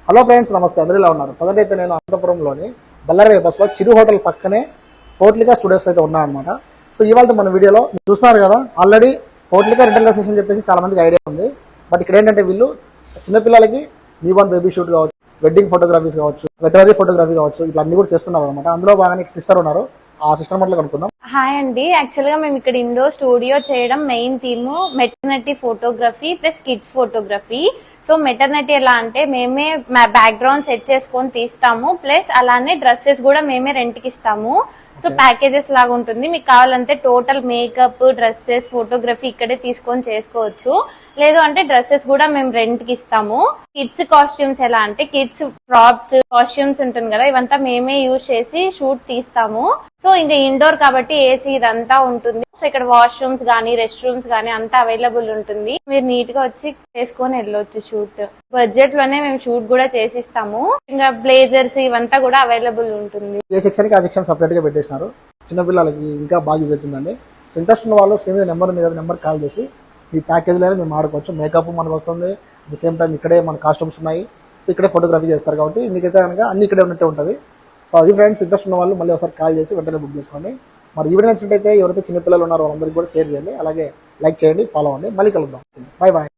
Hello friends, నమస్తే. అందరూ ఇలా ఉన్నారు. ప్రజెంట్ అయితే నేను అనంతపురంలోని బల్లారి బస్సులో చిరు హోటల్ పక్కనే పోర్ట్లికా స్టూడియోస్ అయితే ఉన్నాయన్నమాట. సో ఇవాళ మన వీడియోలో చూస్తున్నారు కదా, ఆల్రెడీ పోర్ట్లికా రిటర్న్ క్లాసెస్ అని చెప్పేసి చాలా మందికి ఐడియా ఉంది. బట్ ఇక్కడ ఏంటంటే వీళ్ళు చిన్నపిల్లలకి న్యూబార్న్ బేబీ షూట్ కావచ్చు, వెడ్డింగ్ ఫోటోగ్రఫీస్ కావచ్చు, వెటనరీ ఫోటోగ్రఫీ కావచ్చు, ఇట్లా అన్ని కూడా చేస్తున్నారు అనమాట. అందులో బాగా సిస్టర్ ఉన్నారు, ఆ సిస్టర్ మాటలు కనుక్కుందాం. హాయ్ అండి. యాక్చువల్ గా మేము ఇక్కడ ఇండోర్ స్టూడియో చేయడం main theme maternity photography plus kids photography. So maternity ఎలా అంటే మేమే బ్యాక్గ్రౌండ్ సెట్ చేసుకొని తీస్తాము, ప్లస్ అలానే డ్రెస్సెస్ కూడా మేమే రెంట్ కి ఇస్తాము. సో ప్యాకేజెస్ లాగా ఉంటుంది. మీకు కావాలంటే టోటల్ మేకప్, డ్రెస్సెస్, ఫోటోగ్రఫీ ఇక్కడే తీసుకొని చేసుకోవచ్చు. లేదు అంటే డ్రెస్సెస్ కూడా మేము రెంట్ కి ఇస్తాము. కిడ్స్ కాస్ట్యూమ్స్ ఎలా అంటే కిడ్స్ ప్రాప్స్, కాస్ట్యూమ్స్ ఉంటుంది కదా, ఇవంతా మేమే యూజ్ చేసి షూట్ తీస్తాము. సో ఇంకా ఇండోర్ కాబట్టి ఏసీ ఇదంతా ఉంటుంది. సో ఇక్కడ వాష్రూమ్స్ గానీ, రెస్ట్ రూమ్స్ గానీ అంతా అవైలబుల్ ఉంటుంది. మీరు నీట్ గా వచ్చి చేసుకొని వెళ్ళొచ్చు షూట్. బడ్జెట్ లోనే మేము షూట్ కూడా చేసిస్తాము. ఇంకా బ్లేజర్స్ ఇవంతా కూడా అవైలబుల్ ఉంటుంది. ఏ సెక్షన్ కి ఆ సెక్షన్ సపరేట్ గా పెట్టేసినారు. చిన్నపిల్లలకి ఇంకా బాగా యూజ్ అవుతుందండి. సో ఇంట్రెస్ట్ ఉన్న వాళ్ళు స్క్రీన్ మీద నెంబర్ ఉంది కదా, నెంబర్ కాల్ చేసి ఈ ప్యాకేజ్లో మేము ఆడుకోవచ్చు. మేకప్ మనకు వస్తుంది, అట్ ద సేమ్ టైం ఇక్కడే మన కాస్ట్యూమ్స్ ఉన్నాయి. సో ఇక్కడే ఫోటోగ్రఫీ చేస్తారు కాబట్టి మీకైతే కనుక అన్ని ఇక్కడే ఉన్నట్టే ఉంటుంది. సో అది ఫ్రెండ్స్, ఇంట్రెస్ట్ ఉన్న వాళ్ళు మళ్ళీ ఒకసారి కాల్ చేసి వెంటనే బుక్ చేసుకోండి. మరి ఈ వీడియో నచ్చినట్టయితే ఎవరైతే చిన్నపిల్లలు ఉన్నారో వాళ్ళందరికీ కూడా షేర్ చేయండి, అలాగే లైక్ చేయండి, ఫాలో అవ్వండి. మళ్ళీ కలుద్దాం. Bye bye.